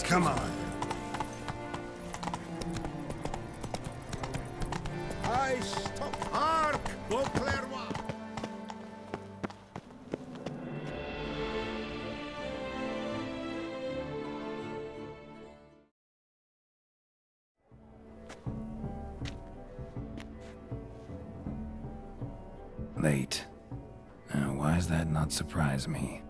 Come on. I stop. Hark, Beauclerc. Late. Why does that not surprise me?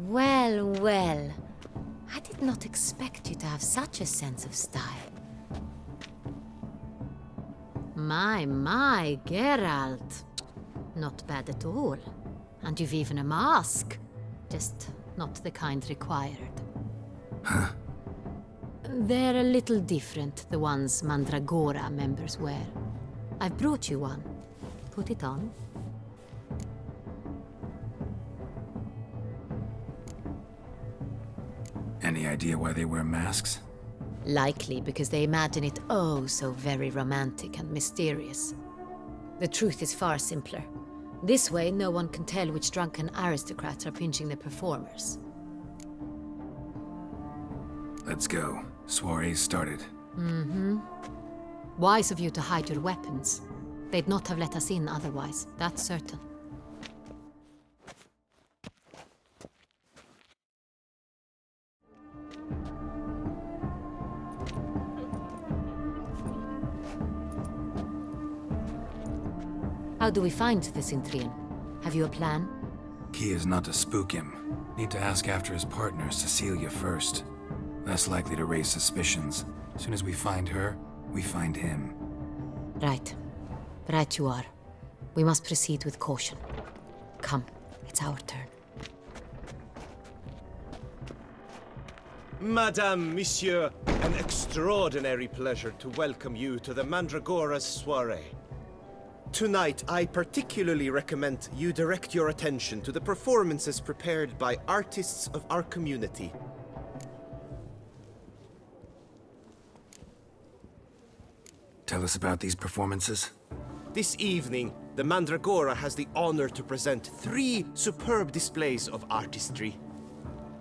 Well, well. I did not expect you to have such a sense of style. My, Geralt. Not bad at all. And you've even a mask. Just not the kind required. Huh? They're a little different, the ones Mandragora members wear. I've brought you one. Put it on. Any idea why they wear masks? Likely because they imagine it oh so very romantic and mysterious. The truth is far simpler. This way, no one can tell which drunken aristocrats are pinching the performers. Let's go. Soiree's started. Mm-hmm. Wise of you to hide your weapons. They'd not have let us in otherwise, that's certain. How do we find the Cintrian? Have you a plan? Key is not to spook him. Need to ask after his partner, Cecilia, first. Less likely to raise suspicions. As soon as we find her, we find him. Right. Right you are. We must proceed with caution. Come, it's our turn. Madame, Monsieur, an extraordinary pleasure to welcome you to the Mandragora's soiree. Tonight, I particularly recommend you direct your attention to the performances prepared by artists of our community. Tell us about these performances. This evening, the Mandragora has the honor to present 3 superb displays of artistry.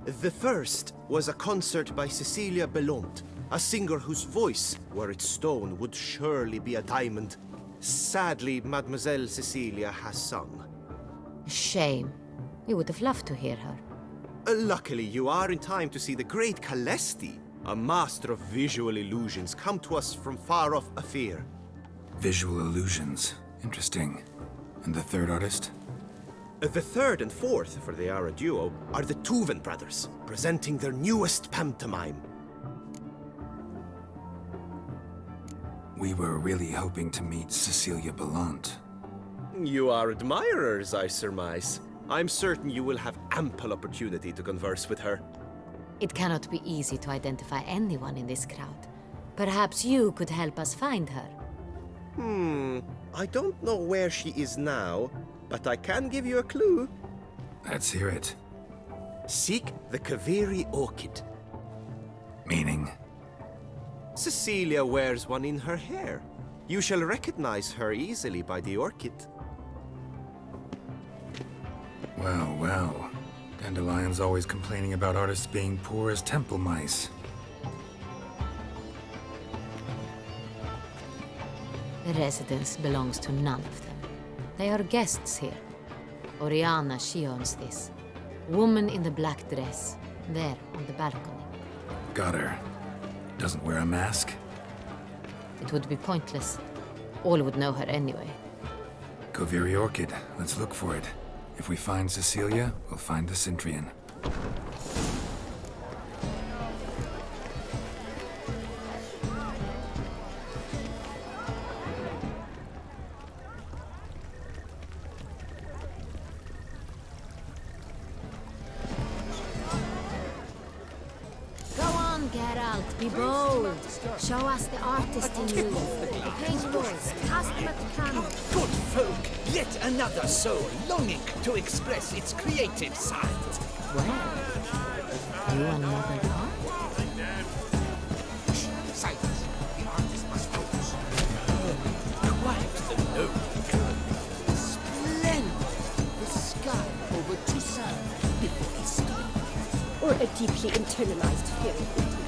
The first was a concert by Cecilia Belont, a singer whose voice, were it stone, would surely be a diamond. Sadly, Mademoiselle Cecilia has sung. Shame. We would have loved to hear her. Luckily, you are in time to see the great Calesti, a master of visual illusions, come to us from far off Afir. Visual illusions. Interesting. And the third artist? The third and fourth, for they are a duo, are the Tuven brothers, presenting their newest pantomime. We were really hoping to meet Cecilia Bellant. You are admirers, I surmise. I'm certain you will have ample opportunity to converse with her. It cannot be easy to identify anyone in this crowd. Perhaps you could help us find her. I don't know where she is now, but I can give you a clue. Let's hear it. Seek the Kaveri orchid. Meaning? Cecilia wears one in her hair. You shall recognize her easily by the orchid. Well, well. Dandelion's always complaining about artists being poor as temple mice. The residence belongs to none of them. They are guests here. Oriana, she owns this. Woman in the black dress, there on the balcony. Got her. Doesn't wear a mask? It would be pointless. All would know her anyway. Kaveri orchid. Let's look for it. If we find Cecilia, we'll find the Cintrian. Go on, Geralt. Be bold. Show us the artist in you. The paintballs. Cast them at the canvas. Good folk, yet another soul longing to express its creative side. Well, you another part? Silence. The artist must focus. Quite the noble girl. Splendid. The sky over Toussaint before he sleep. Or a deeply internalized fear of intimacy.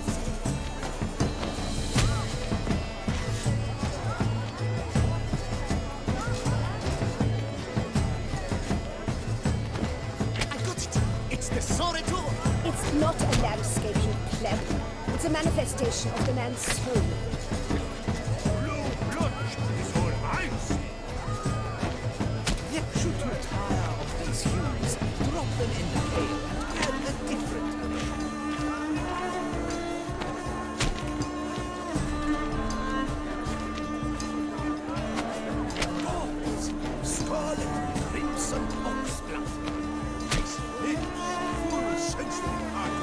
I got it. It's the Soreto. It's not a landscape, you pleb. It's a manifestation of the man's soul. Blue blood is all eyes. Yet should you tire of these hues, drop them in the pale and add a different Gold, scarlet, crimson, oxblood. Nice, full sensory art.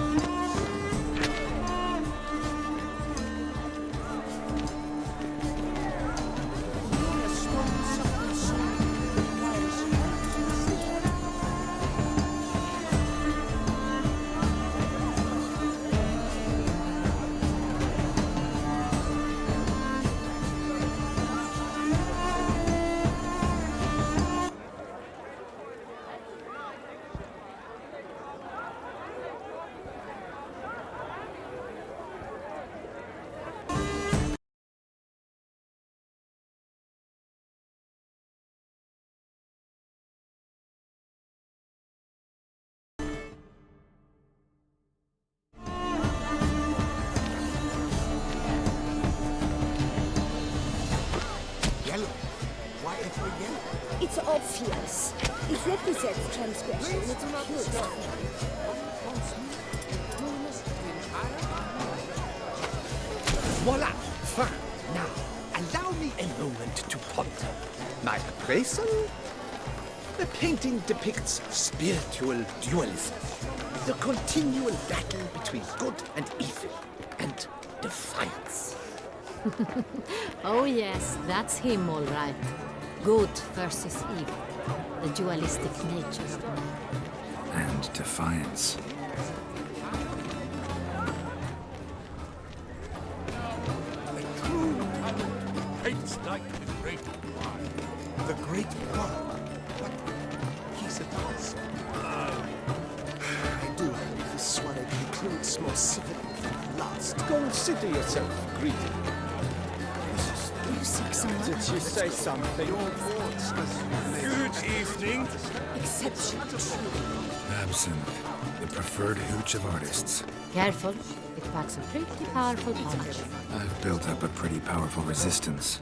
Yellow. Why ever yellow? It's obvious. It represents transgression in its purest form. Voila! Fine. Now, allow me a moment to ponder. My appraisal? The painting depicts spiritual dualism. The continual battle between good and evil. And defiance. Oh yes, that's him all right. Good versus evil. The dualistic nature of man. And defiance. It's like the great one. The great one? But he's a dancer. I do hope this soiree concludes more civilly than last. Consider yourself greeted. Do you seek someone? Did she say something? Good evening. Exception. Absinthe, the preferred hooch of artists. Careful. It packs a pretty powerful punch. I've built up a pretty powerful resistance.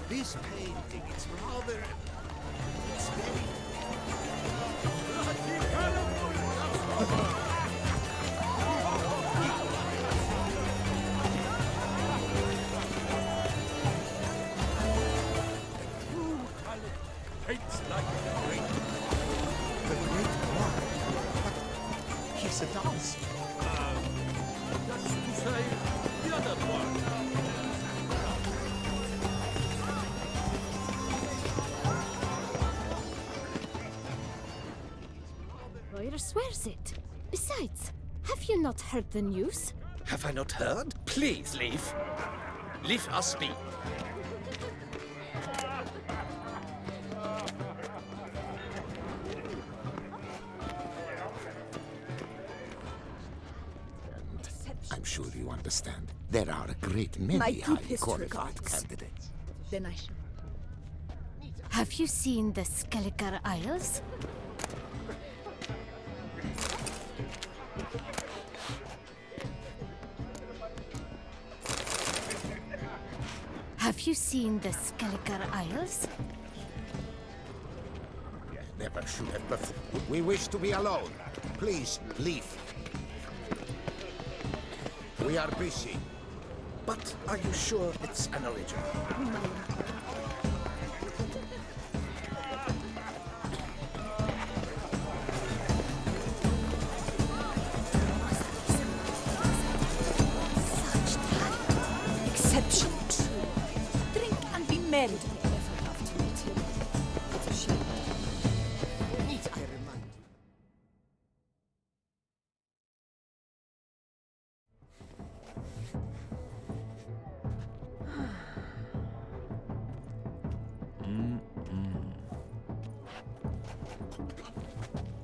This painting, it's rather... It's very... Paints like the great one. The great one? But he's a dancer. That's to say, the other one. Wicher swears it. Besides, have you not heard the news? Have I not heard? Please leave. Leave us be. I'm sure you understand. There are a great many My highly deepest qualified regards. candidates. Then I shall. Have you seen the Skelliger Isles? Have you seen the Skelliger Isles? Never should have before. We wish to be alone. Please, leave. We are busy. But are you sure it's an original?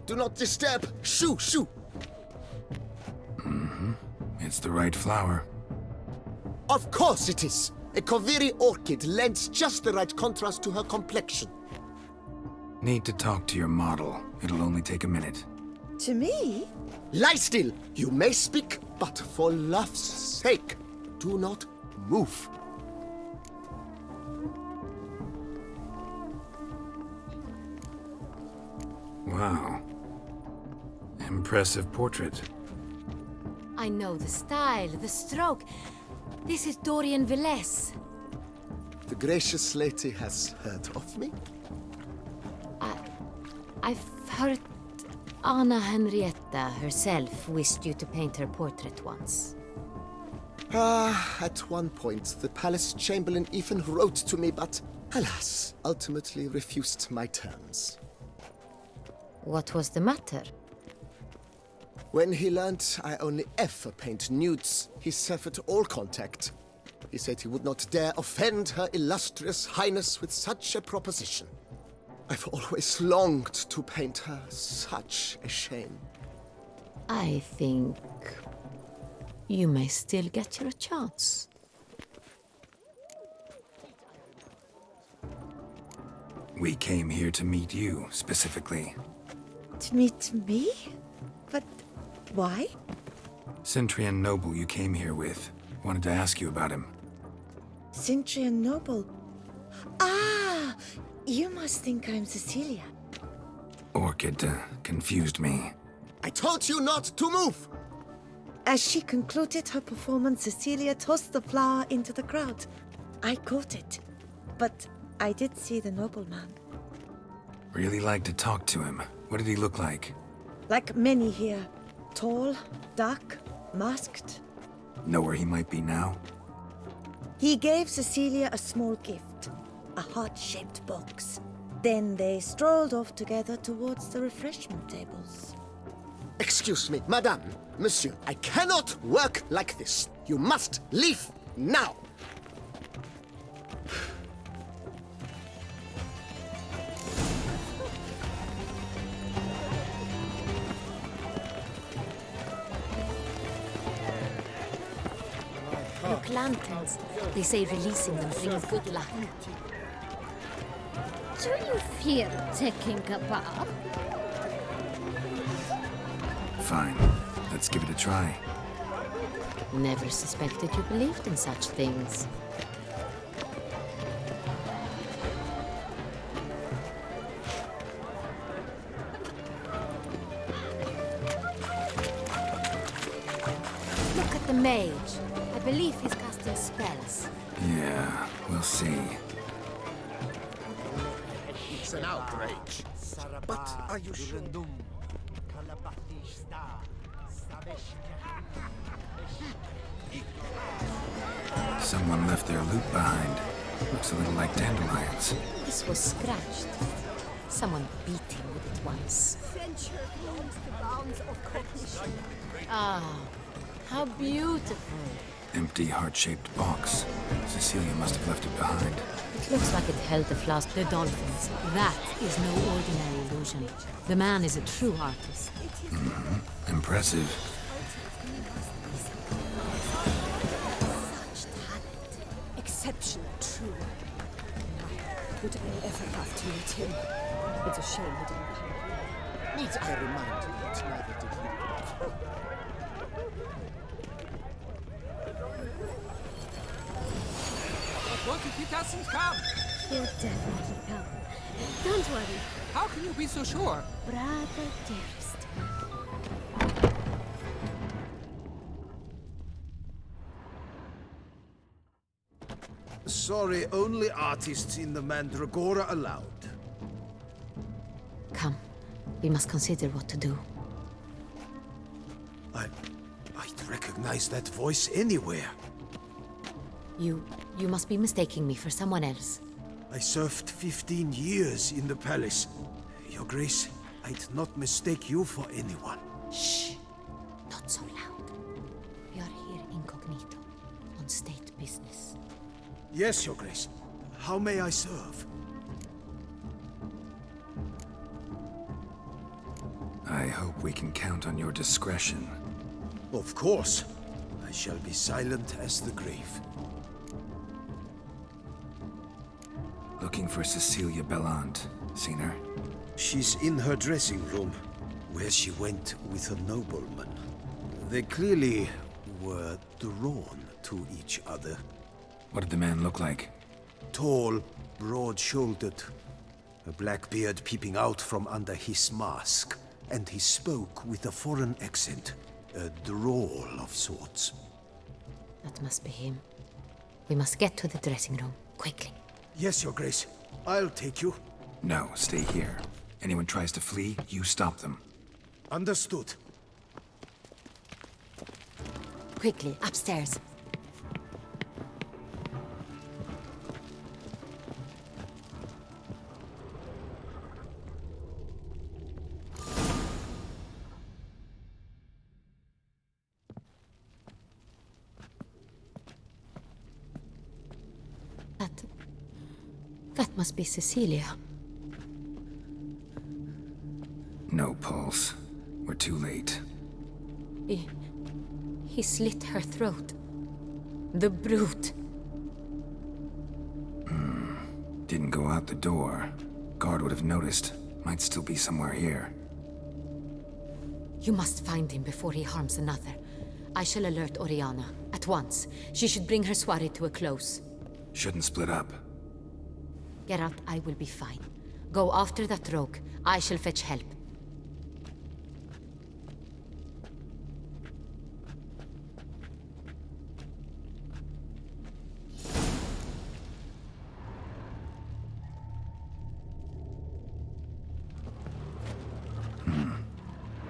Do not disturb! Shoo, shoo! It's the right flower. Of course it is! A Koviri orchid lends just the right contrast to her complexion. Need to talk to your model. It'll only take a minute. To me? Lie still! You may speak, but for love's sake, do not move. Wow. Impressive portrait. I know the style, the stroke. This is Dorian Velez. The gracious lady has heard of me? I've heard Anna Henrietta herself wished you to paint her portrait once. At one point, the palace chamberlain even wrote to me, but alas, ultimately refused my terms. What was the matter? When he learned I only ever paint nudes, he severed all contact. He said he would not dare offend her illustrious highness with such a proposition. I've always longed to paint her. Such a shame. I think you may still get your chance. We came here to meet you, specifically. To meet me? But why? Centrian noble you came here with. Wanted to ask you about him. Centrian noble. Ah! You must think I'm Cecilia. Orchid confused me. I told you not to move! As she concluded her performance, Cecilia tossed the flower into the crowd. I caught it, but I did see the nobleman. Really like to talk to him. What did he look like? Like many here. Tall, dark, masked. Know where he might be now? He gave Cecilia a small gift, a heart-shaped box. Then they strolled off together towards the refreshment tables. Excuse me, madame, monsieur, I cannot work like this. You must leave now. Look, lanterns. They say releasing them brings good luck. Do you fear taking a bath? Fine. Let's give it a try. Never suspected you believed in such things. Look at the mage. I believe he's casting spells. Yeah, we'll see. It's an outrage. But are you sure? Someone left their loot behind. Looks a little like dandelions. This was scratched. Someone beat him with it once. Venture beyond the bounds of cognition. Ah, how beautiful. Empty heart-shaped box. Cecilia must have left it behind. It looks like it held the flask. The dolphins. That is no ordinary illusion. The man is a true artist. Impressive. Such talent. Exceptional, true. Would I ever have to meet him? It's a shame he didn't come. Need I remind you that neither did he. What if he doesn't come? He'll definitely come. Don't worry, How can you be so sure? brother dearest. Sorry, only artists in the Mandragora allowed. Come, we must consider what to do. I'd recognize that voice anywhere. You must be mistaking me for someone else. I served 15 years in the palace. Your Grace, I'd not mistake you for anyone. Shh! Not so loud. We are here incognito, on state business. Yes, Your Grace. How may I serve? I hope we can count on your discretion. Of course. I shall be silent as the grave. Looking for Cecilia Bellant. Seen her? She's in her dressing room, where she went with a nobleman. They clearly were drawn to each other. What did the man look like? Tall, broad-shouldered, a black beard peeping out from under his mask, and he spoke with a foreign accent, a drawl of sorts. That must be him. We must get to the dressing room, quickly. Yes, Your Grace. I'll take you. No, stay here. Anyone tries to flee, you stop them. Understood. Quickly, upstairs. That must be Cecilia. No pulse. We're too late. He slit her throat. The brute. Didn't go out the door. Guard would have noticed. Might still be somewhere here. You must find him before he harms another. I shall alert Oriana. At once. She should bring her soirée to a close. Shouldn't split up. Geralt, I will be fine. Go after that rogue. I shall fetch help.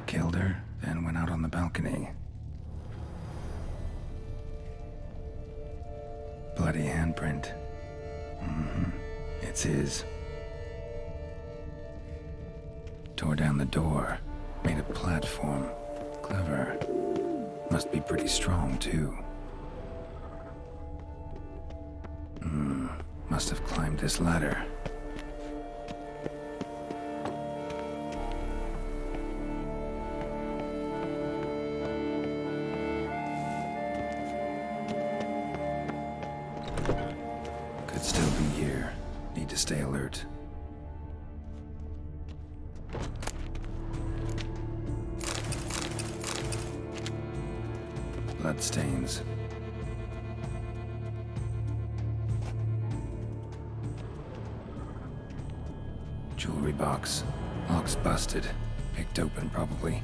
Killed her, then went out on the balcony. Bloody handprint. It's his. Tore down the door. Made a platform. Clever. Must be pretty strong, too. Must have climbed this ladder. Could still be here. Need to stay alert. Bloodstains. Jewelry box. Lock's busted. Picked open, probably.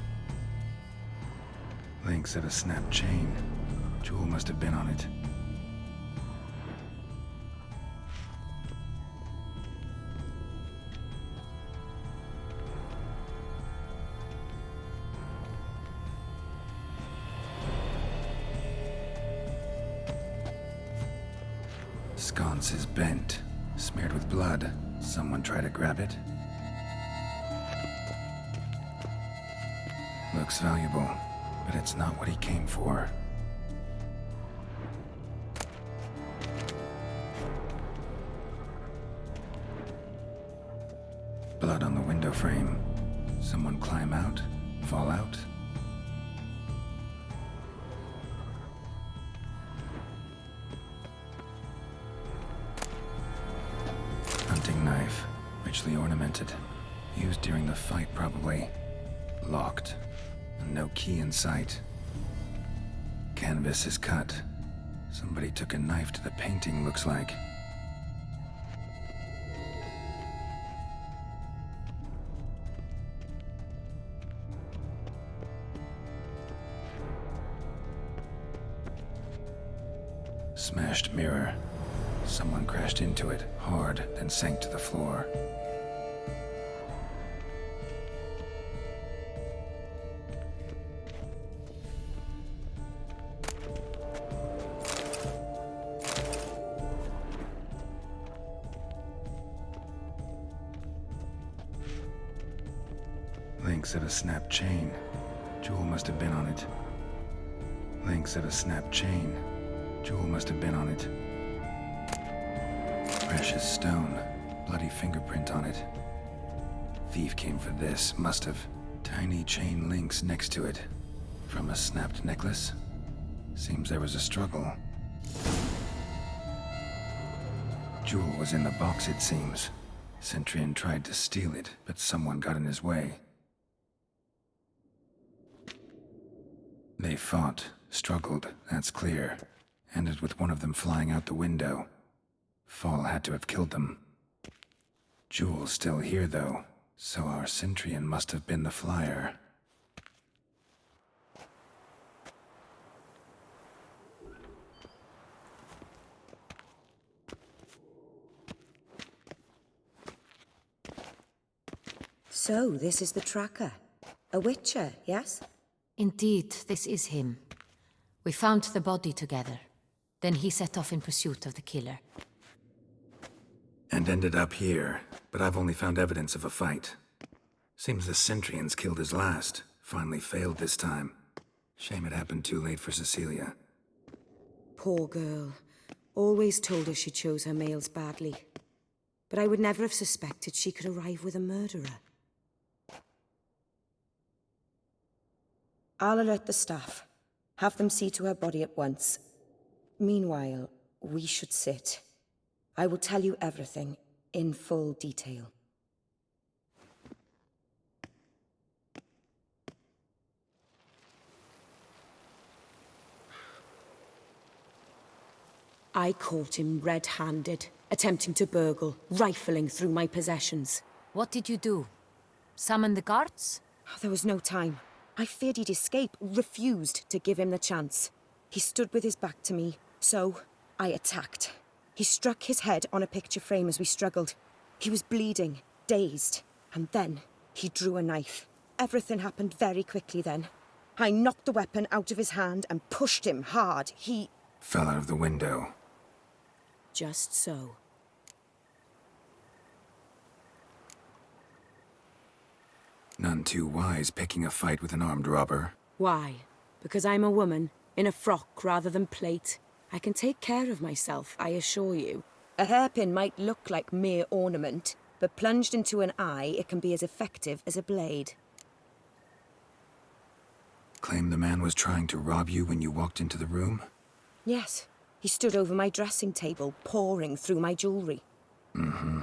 Links of a snapped chain. Jewel must have been on it. Sconce is bent, smeared with blood. Someone try to grab it. Looks valuable, but it's not what he came for. Blood on the window frame. Someone climb out? Fall out? Hunting knife, richly ornamented. Used during the fight, probably. Locked. And no key in sight. Canvas is cut. Somebody took a knife to the painting, looks like. Smashed mirror. Someone crashed into it, hard, then sank to the floor. Links of a snapped chain. Jewel must have been on it. Links of a snapped chain. Jewel must have been on it. Precious stone. Bloody fingerprint on it. Thief came for this. Must have. Tiny chain links next to it. From a snapped necklace? Seems there was a struggle. Jewel was in the box, it seems. Centurion tried to steal it, but someone got in his way. They fought, struggled, that's clear. Ended with one of them flying out the window. Fall had to have killed them. Jewel's still here, though, so our Centurion must have been the flyer. So, this is the tracker. A Wicher, yes? Indeed, this is him. We found the body together. Then he set off in pursuit of the killer. And ended up here, but I've only found evidence of a fight. Seems the Centurions killed his last. Finally failed this time. Shame it happened too late for Cecilia. Poor girl. Always told her she chose her males badly. But I would never have suspected she could arrive with a murderer. I'll alert the staff. Have them see to her body at once. Meanwhile, we should sit. I will tell you everything, in full detail. I caught him red-handed, attempting to burgle, rifling through my possessions. What did you do? Summon the guards? There was no time. I feared he'd escape, refused to give him the chance. He stood with his back to me, so I attacked. He struck his head on a picture frame as we struggled. He was bleeding, dazed, and then he drew a knife. Everything happened very quickly then. I knocked the weapon out of his hand and pushed him hard. He Fell out of the window. Just so. None too wise picking a fight with an armed robber. Why? Because I'm a woman, in a frock rather than plate. I can take care of myself, I assure you. A hairpin might look like mere ornament, but plunged into an eye, it can be as effective as a blade. Claim the man was trying to rob you when you walked into the room? Yes. He stood over my dressing table, pouring through my jewelry. Mm-hmm.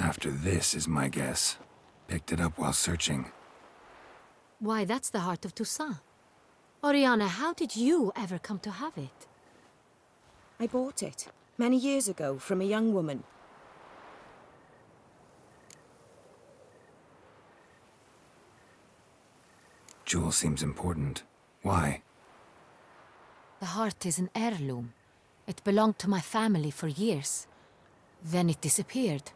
After this is my guess. Picked it up while searching. Why, that's the heart of Toussaint. Oriana, how did you ever come to have it? I bought it, many years ago, from a young woman. Jewel seems important. Why? The heart is an heirloom. It belonged to my family for years. Then it disappeared.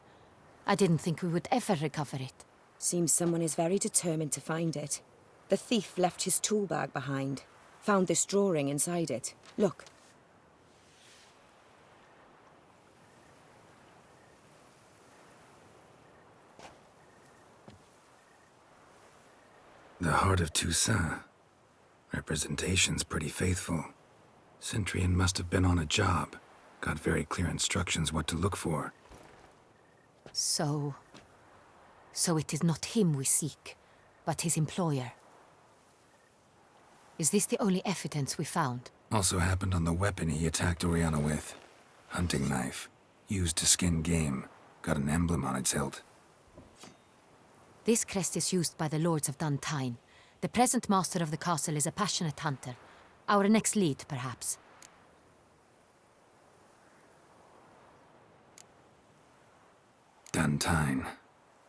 I didn't think we would ever recover it. Seems someone is very determined to find it. The thief left his tool bag behind. Found this drawing inside it. Look. The heart of Toussaint. Representation's pretty faithful. Centurion must have been on a job. Got very clear instructions what to look for. So it is not him we seek, but his employer. Is this the only evidence we found? Also happened on the weapon he attacked Oriana with. Hunting knife. Used to skin game. Got an emblem on its hilt. This crest is used by the Lords of Duntine. The present master of the castle is a passionate hunter. Our next lead, perhaps. Duntine.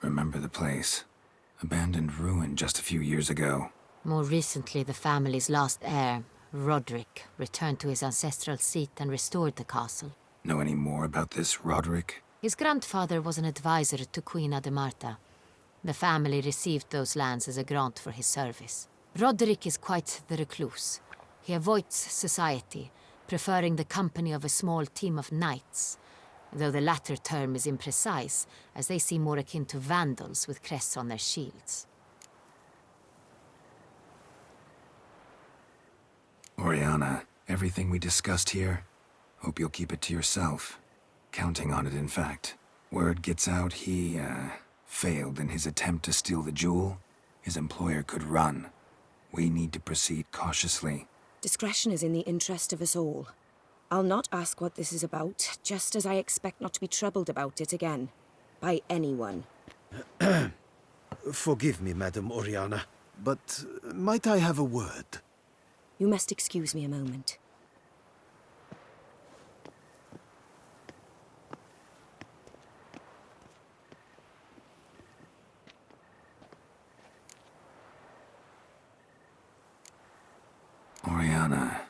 Remember the place. Abandoned ruin just a few years ago. More recently, the family's last heir, Roderick, returned to his ancestral seat and restored the castle. Know any more about this Roderick? His grandfather was an advisor to Queen Ademarta. The family received those lands as a grant for his service. Roderick is quite the recluse. He avoids society, preferring the company of a small team of knights, though the latter term is imprecise, as they seem more akin to vandals with crests on their shields. Oriana, everything we discussed here, hope you'll keep it to yourself. Counting on it, in fact. Word gets out he, failed in his attempt to steal the jewel. his employer could run. We need to proceed cautiously. Discretion is in the interest of us all. I'll not ask what this is about, just as I expect not to be troubled about it again. By anyone. Forgive me, Madam Oriana, but might I have a word? You must excuse me a moment. Oriana,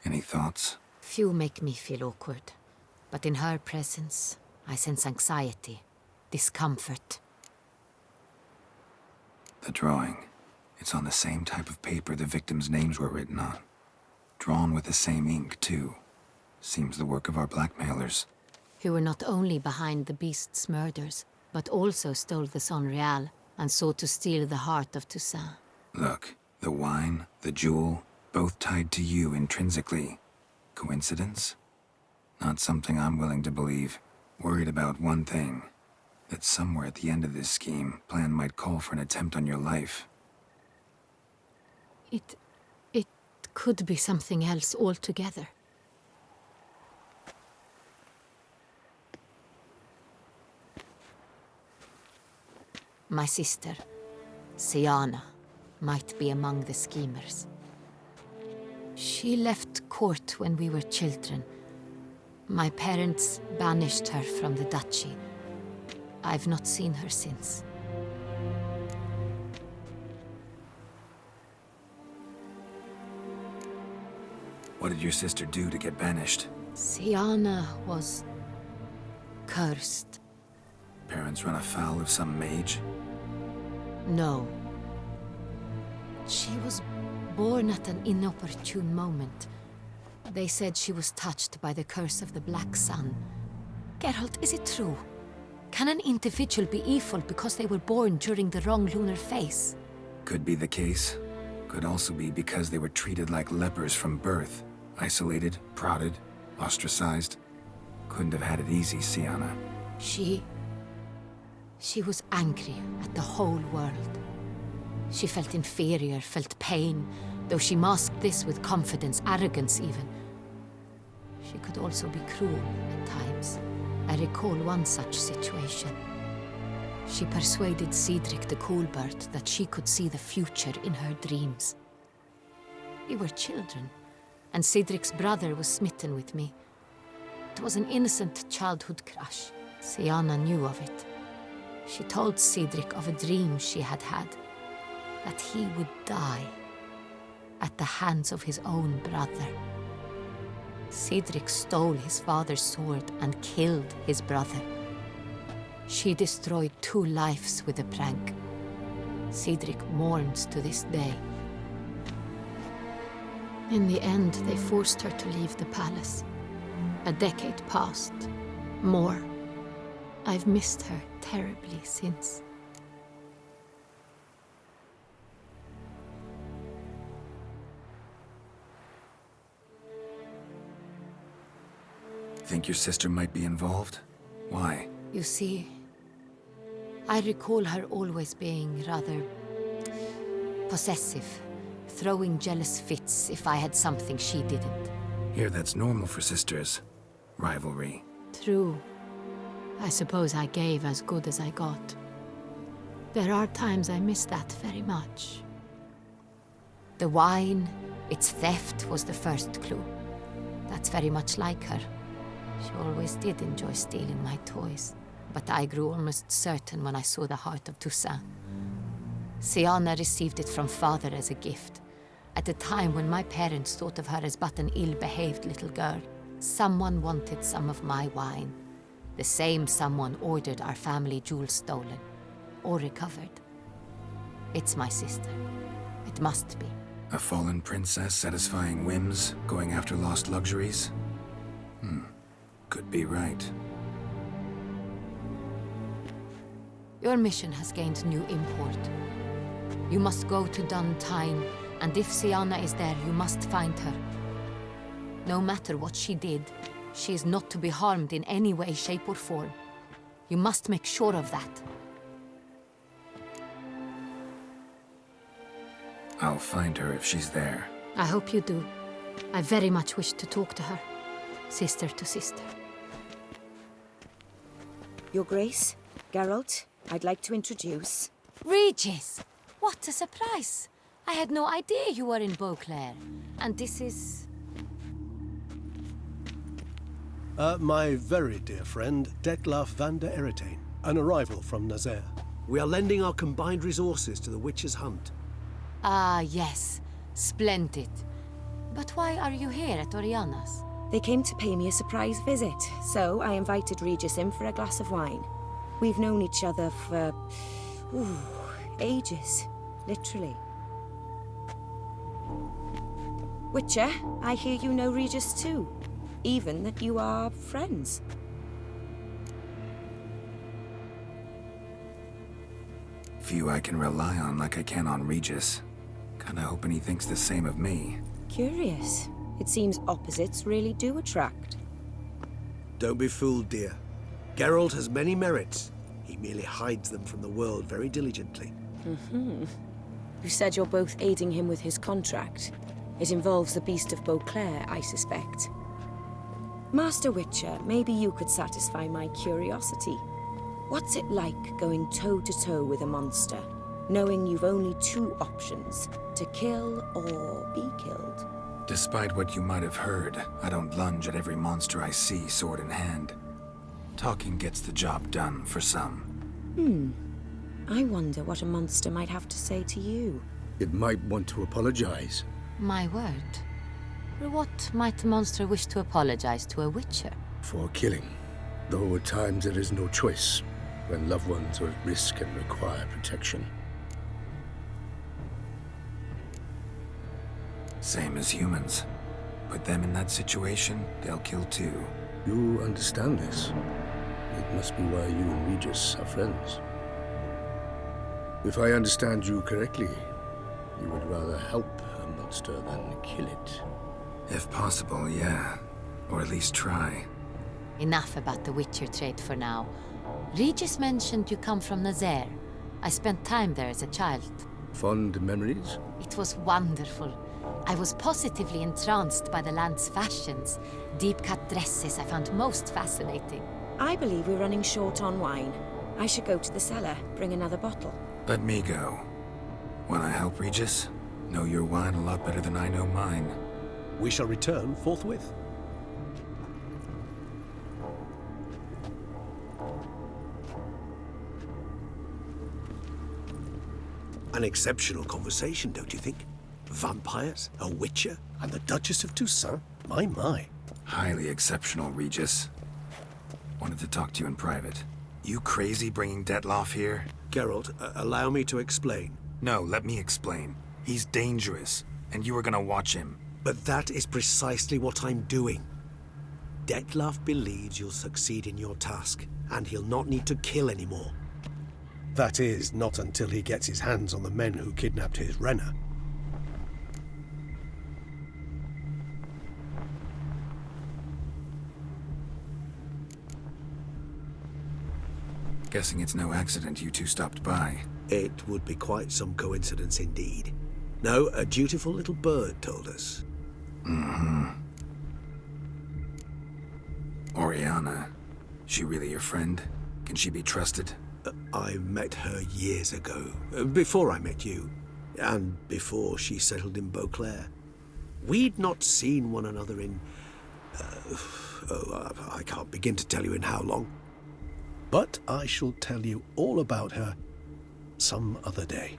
any thoughts? Few make me feel awkward, but in her presence, I sense anxiety, discomfort. The drawing. It's on the same type of paper the victims' names were written on. Drawn with the same ink, too. Seems the work of our blackmailers. Who were not only behind the beast's murders, but also stole the Son Real and sought to steal the heart of Toussaint. Look, the wine, the jewel, both tied to you intrinsically. Coincidence? Not something I'm willing to believe. Worried about one thing. That somewhere at the end of this scheme, plan might call for an attempt on your life. It could be something else altogether. My sister, Siana, might be among the schemers. She left court when we were children. My parents banished her from the duchy. I've not seen her since. What did your sister do to get banished? Siana was cursed. Parents run afoul of some mage? No. She was born at an inopportune moment. They said she was touched by the curse of the Black Sun. Geralt, is it true? Can an individual be evil because they were born during the wrong lunar phase? Could be the case. Could also be because they were treated like lepers from birth. Isolated, prodded, ostracized. Couldn't have had it easy, Siana. She was angry at the whole world. She felt inferior, felt pain, though she masked this with confidence, arrogance even. She could also be cruel at times. I recall one such situation. She persuaded Cedric the Coolbird that she could see the future in her dreams. We were children, and Cedric's brother was smitten with me. It was an innocent childhood crush. Siana knew of it. She told Cedric of a dream she had had, that he would die at the hands of his own brother. Cedric stole his father's sword and killed his brother. She destroyed 2 lives with a prank. Cedric mourns to this day. In the end, they forced her to leave the palace. A decade passed. More. I've missed her terribly since. Think your sister might be involved? Why? You see, I recall her always being rather possessive, throwing jealous fits if I had something she didn't. Here, that's normal for sisters. Rivalry. True. I suppose I gave as good as I got. There are times I miss that very much. The wine, its theft, was the first clue. That's very much like her. She always did enjoy stealing my toys, but I grew almost certain when I saw the heart of Toussaint. Siana received it from father as a gift. At a time when my parents thought of her as but an ill-behaved little girl, someone wanted some of my wine. The same someone ordered our family jewels stolen, or recovered. It's my sister. It must be. A fallen princess satisfying whims, going after lost luxuries? Could be right. Your mission has gained new import. You must go to Dun Tyne, and if Siana is there, you must find her. No matter what she did, she is not to be harmed in any way, shape, or form. You must make sure of that. I'll find her if she's there. I hope you do. I very much wish to talk to her. Sister to sister. Your Grace, Geralt, I'd like to introduce... Regis! What a surprise! I had no idea you were in Beauclair. And this is... My very dear friend, Detlaf van der Eretain, an arrival from Nazaire. We are lending our combined resources to the Witcher's hunt. Ah, yes. Splendid. But why are you here at Oriana's? They came to pay me a surprise visit, so I invited Regis in for a glass of wine. We've known each other for... ages. Literally. Wicher, I hear you know Regis too. Even that you are friends. Few I can rely on like I can on Regis. Kinda hoping he thinks the same of me. Curious. It seems opposites really do attract. Don't be fooled, dear. Geralt has many merits. He merely hides them from the world very diligently. You said you're both aiding him with his contract. It involves the Beast of Beauclair, I suspect. Master Wicher, maybe you could satisfy my curiosity. What's it like going toe-to-toe with a monster, knowing you've only two options, to kill or be killed? Despite what you might have heard, I don't lunge at every monster I see sword in hand. Talking gets the job done for some. I wonder what a monster might have to say to you. It might want to apologize. My word. What might the monster wish to apologize to a Witcher? For killing. Though at times there is no choice, when loved ones are at risk and require protection. Same as humans. Put them in that situation, they'll kill too. You understand this. It must be why you and Regis are friends. If I understand you correctly, you would rather help a monster than kill it. If possible, yeah. Or at least try. Enough about the Witcher trait for now. Regis mentioned you come from Nazaire. I spent time there as a child. Fond memories? It was wonderful. I was positively entranced by the land's fashions. Deep-cut dresses I found most fascinating. I believe we're running short on wine. I should go to the cellar, bring another bottle. Let me go. Wanna help, Regis? Know your wine a lot better than I know mine. We shall return forthwith. An exceptional conversation, don't you think? Vampires, a Witcher, And the Duchess of Toussaint? My. Highly exceptional, Regis. Wanted to talk to you in private. You crazy bringing Detlaf here? Geralt, allow me to explain. No, let me explain. He's dangerous, and you were gonna watch him. But that is precisely what I'm doing. Detlaf believes you'll succeed in your task, and he'll not need to kill anymore. That is, not until he gets his hands on the men who kidnapped his Renner. Guessing it's no accident you two stopped by. It would be quite some coincidence indeed. No, a dutiful little bird told us. Oriana. She really your friend? Can she be trusted? I met her years ago, before I met you, and before she settled in Beauclair. We'd not seen one another in... I can't begin to tell you in how long. But I shall tell you all about her some other day.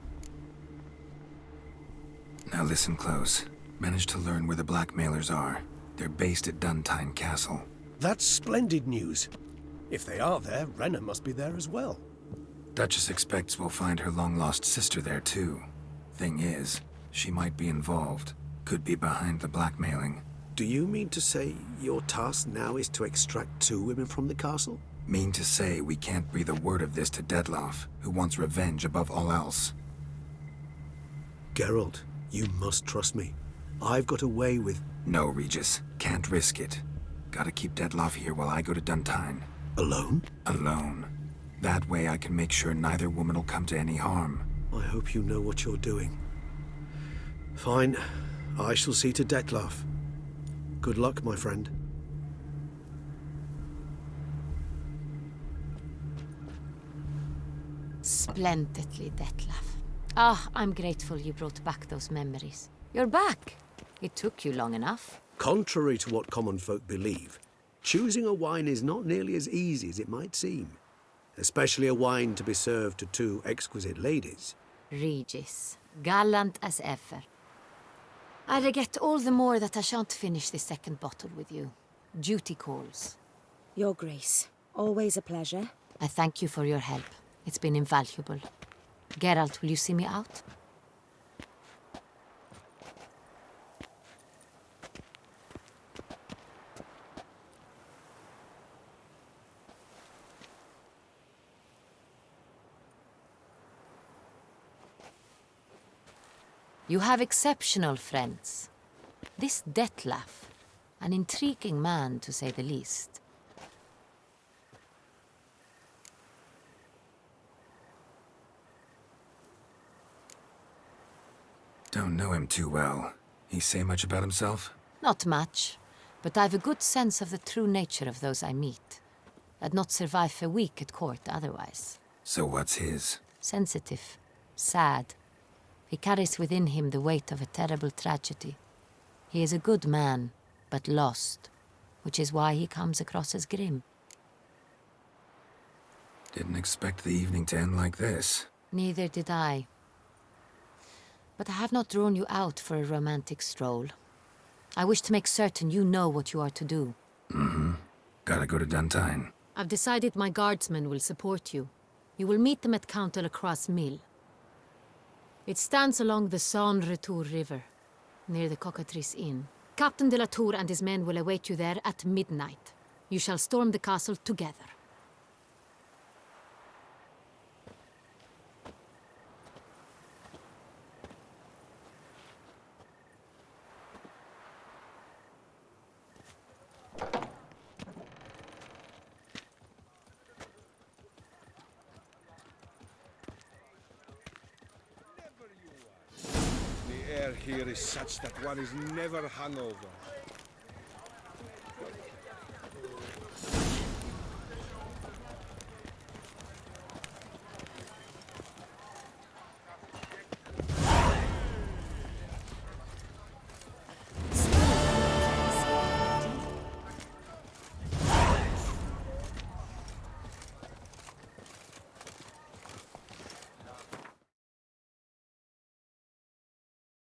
Now listen close. Managed to learn where the blackmailers are. They're based at Duntine Castle. That's splendid news. If they are there, Renner must be there as well. Duchess expects we'll find her long-lost sister there too. Thing is, she might be involved. Could be behind the blackmailing. Do you mean to say your task now is to extract 2 women from the castle? Mean to say we can't breathe a word of this to Detlaf, who wants revenge above all else. Geralt, you must trust me. I've got away with... No, Regis. Can't risk it. Gotta keep Detlaf here while I go to Duntine. Alone? Alone. That way I can make sure neither woman will come to any harm. I hope you know what you're doing. Fine. I shall see to Detlef. Good luck, my friend. Splendidly, Detlef. Ah, I'm grateful you brought back those memories. You're back. It took you long enough. Contrary to what common folk believe, choosing a wine is not nearly as easy as it might seem. Especially a wine to be served to two exquisite ladies. Regis, gallant as ever. I regret all the more that I shan't finish this second bottle with you. Duty calls. Your Grace, always a pleasure. I thank you for your help. It's been invaluable. Geralt, will you see me out? You have exceptional friends. This Detlef, an intriguing man to say the least. Don't know him too well. He say much about himself? Not much, but I've a good sense of the true nature of those I meet. I'd not survive a week at court otherwise. So what's his? Sensitive, sad. He carries within him the weight of a terrible tragedy. He is a good man, but lost, which is why he comes across as grim. Didn't expect the evening to end like this. Neither did I. But I have not drawn you out for a romantic stroll. I wish to make certain you know what you are to do. Mm-hmm. Gotta go to Duntine. I've decided my guardsmen will support you. You will meet them at Count de la Croix's mill. It stands along the Saône-Retour River, near the Cockatrice Inn. Captain de la Tour and his men will await you there at midnight. You shall storm the castle together. The air here is such that one is never hungover.